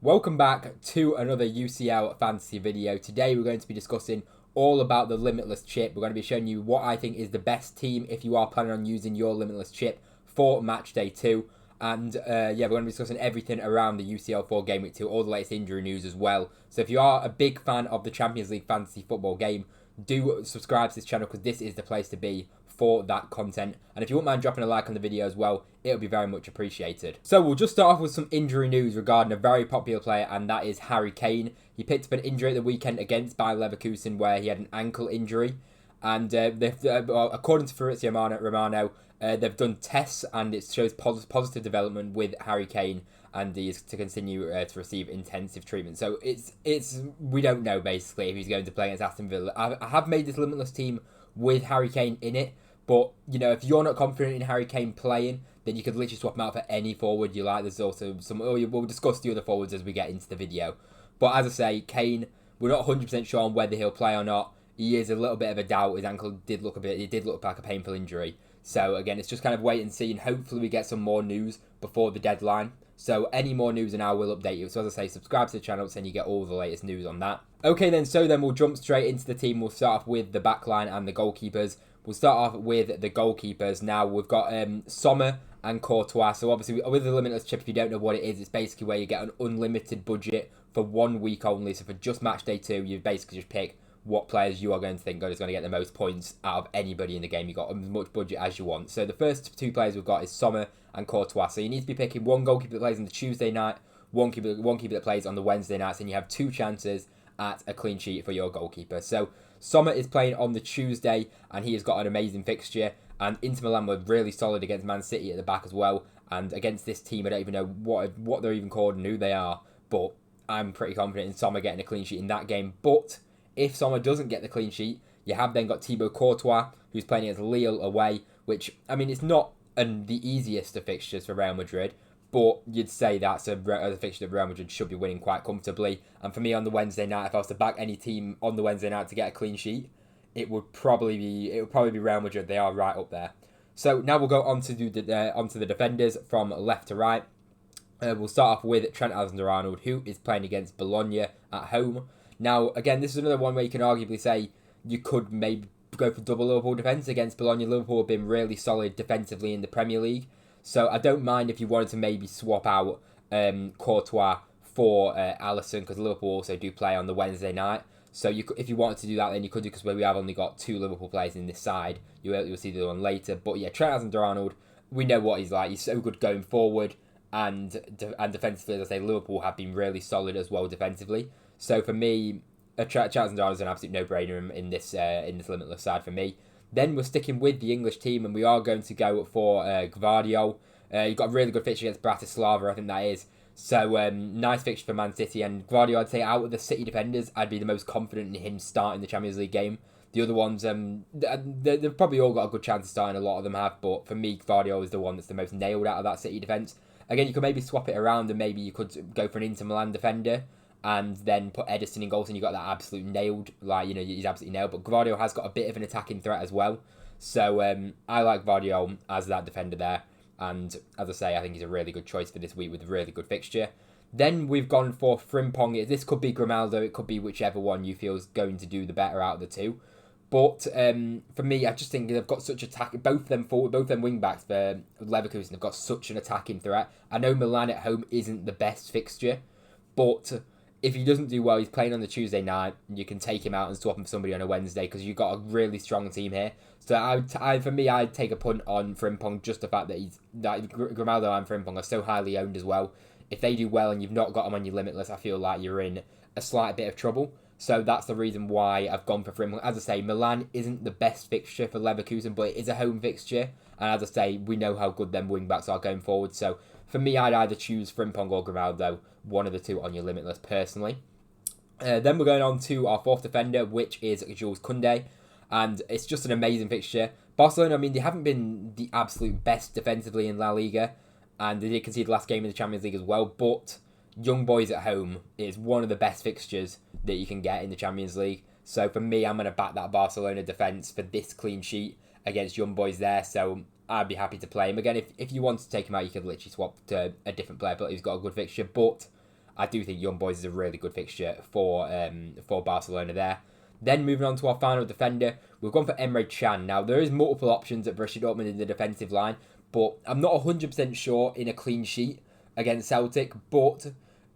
Welcome back to another UCL fantasy video. Today we're going to be discussing all about the Limitless chip. We're going to be showing you what I think is the best team if you are planning on using your Limitless chip for Matchday 2. And we're going to be discussing everything around the UCL 4 Game Week 2, all the latest injury news as well. So if you are a big fan of the Champions League fantasy football game, do subscribe to this channel because this is the place to be for that content. And if you wouldn't mind dropping a like on the video as well, it would be very much appreciated. So we'll just start off with some injury news regarding a very popular player, and that is Harry Kane. He picked up an injury at the weekend against Bayer Leverkusen where he had an ankle injury. And according to Fabrizio Romano, they've done tests and it shows positive development with Harry Kane, and he is to continue to receive intensive treatment. So we don't know basically if he's going to play against Aston Villa. I have made this Limitless team with Harry Kane in it, but you know, if you're not confident in Harry Kane playing, then you could literally swap him out for any forward you like. There's also some. We'll discuss the other forwards as we get into the video. But as I say, Kane, we're not 100% sure on whether he'll play or not. He is a little bit of a doubt. His ankle did look like a painful injury. So again, it's just kind of wait and see, and hopefully we get some more news before the deadline. So any more news and I will update you. So as I say, subscribe to the channel so you get all the latest news on that. Okay then, we'll jump straight into the team. We'll start off with the backline and the goalkeepers. We'll start off with the goalkeepers. Now we've got Sommer and Courtois. So obviously with the Limitless chip, if you don't know what it is, it's basically where you get an unlimited budget for 1 week only. So for just match day 2, you basically just pick what players you are going to think is going to get the most points out of anybody in the game. You've got as much budget as you want. So the first 2 players we've got is Sommer and Courtois. So you need to be picking one goalkeeper that plays on the Tuesday night, one keeper that plays on the Wednesday nights, and you have 2 chances at a clean sheet for your goalkeeper. So Sommer is playing on the Tuesday, and he has got an amazing fixture. And Inter Milan were really solid against Man City at the back as well. And against this team, I don't even know what they're even called and who they are. But I'm pretty confident in Sommer getting a clean sheet in that game. But if Sommer doesn't get the clean sheet, you have then got Thibaut Courtois, who's playing against Lille away, which, I mean, it's not the easiest of fixtures for Real Madrid, but you'd say that's a fixture that Real Madrid should be winning quite comfortably. And for me on the Wednesday night, if I was to back any team on the Wednesday night to get a clean sheet, it would probably be Real Madrid. They are right up there. So now we'll go on to onto the defenders from left to right. We'll start off with Trent Alexander-Arnold, who is playing against Bologna at home. Now, again, this is another one where you can arguably say you could maybe go for double Liverpool defence against Bologna. Liverpool have been really solid defensively in the Premier League. So I don't mind if you wanted to maybe swap out Courtois for Alisson, because Liverpool also do play on the Wednesday night. So if you wanted to do that, then you could do, because we have only got 2 Liverpool players in this side. You'll see the other one later. But yeah, Trent Alexander-Arnold, we know what he's like. He's so good going forward, and defensively, as I say, Liverpool have been really solid as well defensively. So for me, Trent Alexander-Arnold is an absolute no-brainer in this Limitless side for me. Then we're sticking with the English team, and we are going to go for Gvardiol. You've got a really good fixture against Bratislava, I think that is. So nice fixture for Man City, and Gvardiol, I'd say out of the City defenders, I'd be the most confident in him starting the Champions League game. The other ones, they've probably all got a good chance of starting, a lot of them have, but for me, Gvardiol is the one that's the most nailed out of that City defence. Again, you could maybe swap it around, and maybe you could go for an Inter Milan defender, and then put Edison in goals, and you got that absolute nailed, he's absolutely nailed. But Gvardiol has got a bit of an attacking threat as well. So I like Gvardiol as that defender there. And as I say, I think he's a really good choice for this week with a really good fixture. Then we've gone for Frimpong. This could be Grimaldo, it could be whichever one you feel is going to do the better out of the 2. But for me, I just think they've got such attack. Both them wing backs for Leverkusen have got such an attacking threat. I know Milan at home isn't the best fixture, but if he doesn't do well, he's playing on the Tuesday night. You can take him out and swap him for somebody on a Wednesday, because you've got a really strong team here. So I'd take a punt on Frimpong, just the fact that Grimaldo and Frimpong are so highly owned as well. If they do well and you've not got them on your Limitless, I feel like you're in a slight bit of trouble. So that's the reason why I've gone for Frimpong. As I say, Milan isn't the best fixture for Leverkusen, but it is a home fixture. And as I say, we know how good them wing-backs are going forward. So for me, I'd either choose Frimpong or Grimaldo, one of the 2 on your Limitless personally. Then we're going on to our 4th defender, which is Jules Koundé. And it's just an amazing fixture. Barcelona, I mean, they haven't been the absolute best defensively in La Liga, and they did concede the last game in the Champions League as well, but Young Boys at home is one of the best fixtures that you can get in the Champions League. So for me, I'm going to back that Barcelona defence for this clean sheet against Young Boys there. So I'd be happy to play him. Again, if you want to take him out, you could literally swap to a different player, but he's got a good fixture. But I do think Young Boys is a really good fixture for Barcelona there. Then moving on to our final defender, we've gone for Emre Can. Now, there is multiple options at Borussia Dortmund in the defensive line, but I'm not 100% sure in a clean sheet against Celtic, but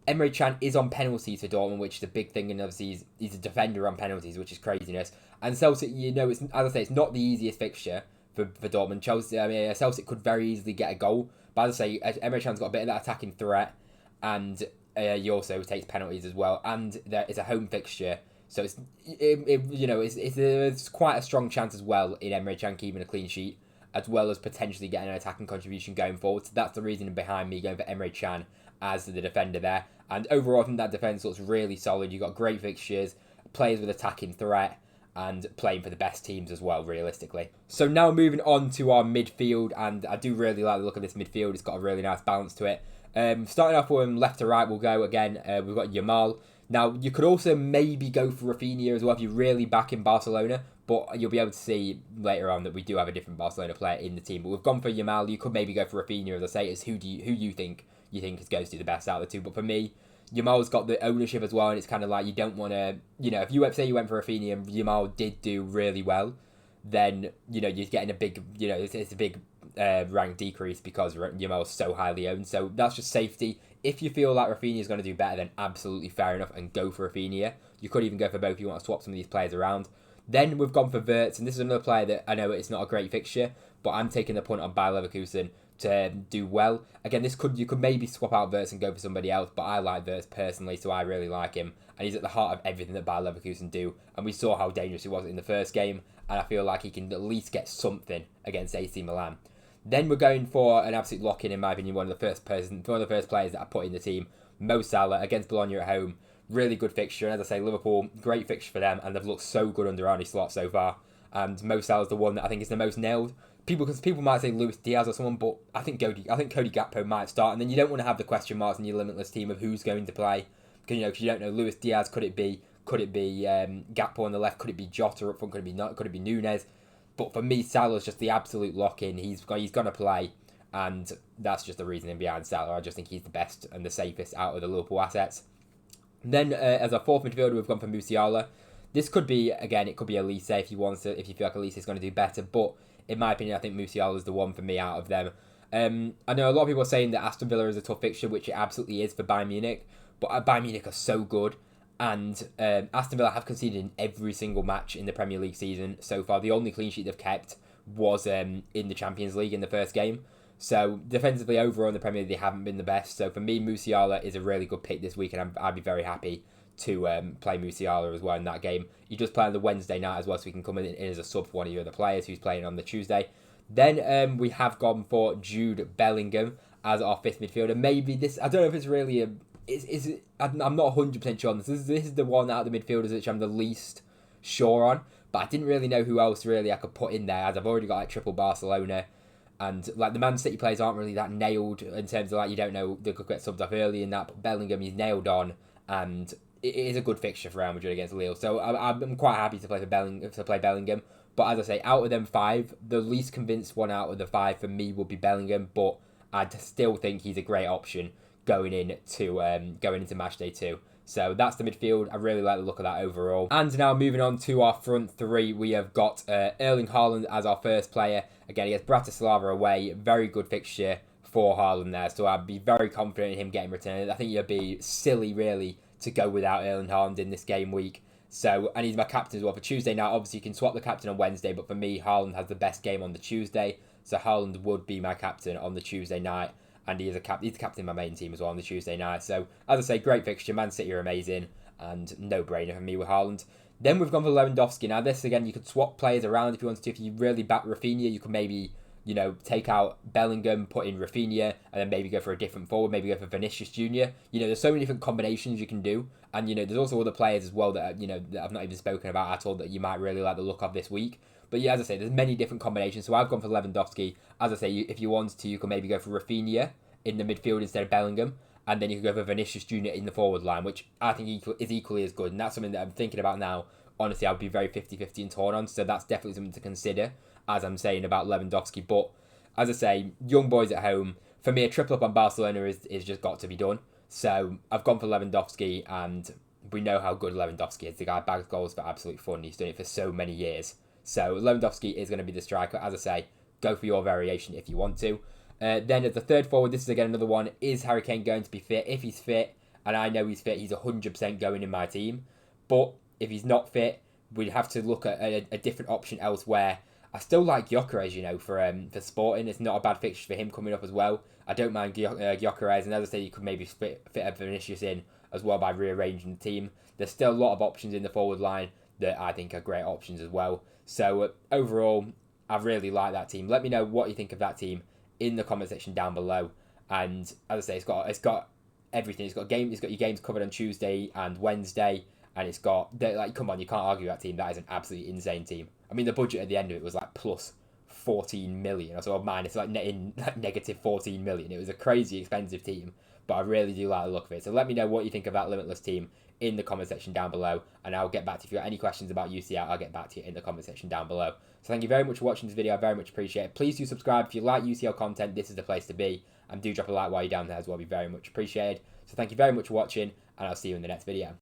Emre Can is on penalties for Dortmund, which is a big thing, and obviously he's a defender on penalties, which is craziness. And Celtic, it's, as I say, it's not the easiest fixture for Dortmund. Celtic could very easily get a goal, but as I say, Emre Can's got a bit of that attacking threat, and he also takes penalties as well, and it's a home fixture, so it's quite a strong chance as well in Emre Can keeping a clean sheet, as well as potentially getting an attacking contribution going forward. So that's the reason behind me going for Emre Can as the defender there. And overall, I think that defence looks really solid. You've got great fixtures, players with attacking threat, and playing for the best teams as well, realistically. So now moving on to our midfield, and I do really like the look of this midfield. It's got a really nice balance to it. Starting off from left to right, we'll go again. We've got Yamal. Now, you could also maybe go for Rafinha as well if you're really back in Barcelona, but you'll be able to see later on that we do have a different Barcelona player in the team. But we've gone for Yamal. You could maybe go for Rafinha, as I say. It's who you think is going to do the best out of the two. But for me, Yamal's got the ownership as well, and it's kind of like you don't want to, if you say you went for Rafinha and Yamal did do really well, then, you're getting a big, it's a big rank decrease because Yamal's so highly owned. So that's just safety. If you feel like Rafinha is going to do better, then absolutely fair enough and go for Rafinha. You could even go for both if you want to swap some of these players around. Then we've gone for Wirtz, and this is another player that I know it's not a great fixture, but I'm taking the punt on Bayer Leverkusen to do well. Again, you could maybe swap out Wirtz and go for somebody else, but I like Wirtz personally, so I really like him, and he's at the heart of everything that Bayer Leverkusen do, and we saw how dangerous he was in the first game, and I feel like he can at least get something against AC Milan. Then we're going for an absolute lock-in my opinion, one of the first players that I put in the team, Mo Salah against Bologna at home. Really good fixture, and as I say, Liverpool, great fixture for them, and they've looked so good under Arne Slot so far. And Mo Salah's the one that I think is the most nailed. People might say Luis Diaz or someone, but I think Cody Gakpo might start, and then you don't want to have the question marks in your limitless team of who's going to play, because you don't know. Luis Diaz, could it be Gakpo on the left? Could it be Jota up front? Could it be Nunez? But for me, Salah's just the absolute lock-in. He's going to play, and that's just the reasoning behind Salah. I just think he's the best and the safest out of the Liverpool assets. Then as our fourth midfielder, we've gone for Musiala. This could be, again, it could be Elise if you feel like Elise is going to do better. But in my opinion, I think Musiala is the one for me out of them. I know a lot of people are saying that Aston Villa is a tough fixture, which it absolutely is for Bayern Munich. But Bayern Munich are so good. And Aston Villa have conceded in every single match in the Premier League season so far. The only clean sheet they've kept was in the Champions League in the first game. So defensively, overall in the Premier League, they haven't been the best. So for me, Musiala is a really good pick this week, and I'd be very happy to play Musiala as well in that game. He does play on the Wednesday night as well, so he can come in as a sub for one of your other players who's playing on the Tuesday. Then we have gone for Jude Bellingham as our fifth midfielder. Maybe this, I don't know if it's really I'm not 100% sure on this. This is the one out of the midfielders which I'm the least sure on, but I didn't really know who else really I could put in there, as I've already got like triple Barcelona, and like the Man City players aren't really that nailed in terms of like you don't know, they could get subbed off early in that, but Bellingham he's nailed on, and it is a good fixture for Real Madrid against Lille, so I'm quite happy to play Bellingham. But as I say, out of them five, the least convinced one out of the five for me would be Bellingham, but I still think he's a great option going into Matchday 2. So that's the midfield. I really like the look of that overall. And now moving on to our front three, we have got Erling Haaland as our first player. Again, he has Bratislava away. Very good fixture for Haaland there. So I'd be very confident in him getting returned. I think it'd be silly, really, to go without Erling Haaland in this game week. So, and he's my captain as well for Tuesday night. Obviously, you can swap the captain on Wednesday, but for me, Haaland has the best game on the Tuesday. So Haaland would be my captain on the Tuesday night. And he's the captain of my main team as well on the Tuesday night. So, as I say, great fixture. Man City are amazing. And no-brainer for me with Haaland. Then we've gone for Lewandowski. Now, this, again, you could swap players around if you wanted to. If you really back Rafinha, you could maybe, take out Bellingham, put in Rafinha, and then maybe go for a different forward. Maybe go for Vinicius Jr. There's so many different combinations you can do. And, there's also other players as well that, that I've not even spoken about at all that you might really like the look of this week. But yeah, as I say, there's many different combinations. So I've gone for Lewandowski. As I say, if you wanted to, you could maybe go for Rafinha in the midfield instead of Bellingham. And then you could go for Vinicius Jr. in the forward line, which I think is equally as good. And that's something that I'm thinking about now. Honestly, I would be very 50-50 and torn on. So that's definitely something to consider, as I'm saying about Lewandowski. But as I say, young boys at home. For me, a triple up on Barcelona is just got to be done. So I've gone for Lewandowski, and we know how good Lewandowski is. The guy bags goals for absolute fun. He's done it for so many years. So Lewandowski is going to be the striker. As I say, go for your variation if you want to. Then as the third forward, this is again another one. Is Harry Kane going to be fit? If he's fit, and I know he's fit, he's 100% going in my team. But if he's not fit, we'd have to look at a different option elsewhere. I still like Gyökeres, for Sporting. It's not a bad fixture for him coming up as well. I don't mind Gyökeres, and as I say, you could maybe fit a Vinicius in as well by rearranging the team. There's still a lot of options in the forward line that I think are great options as well. So overall, I really like that team. Let me know what you think of that team in the comment section down below. And as I say, it's got everything. It's got your games covered on Tuesday and Wednesday, and it's got come on, you can't argue that team. That is an absolutely insane team. I mean, the budget at the end of it was like plus 14 million, or so minus negative 14 million. It was a crazy expensive team, but I really do like the look of it. So let me know what you think of that Limitless team in the comment section down below, and I'll get back to you. If you've got any questions about UCL, I'll get back to you in the comment section down below. So thank you very much for watching this video. I very much appreciate it. Please do subscribe if you like UCL content. This is the place to be, and do drop a like while you're down there as well. It'd be very much appreciated. So thank you very much for watching, and I'll see you in the next video.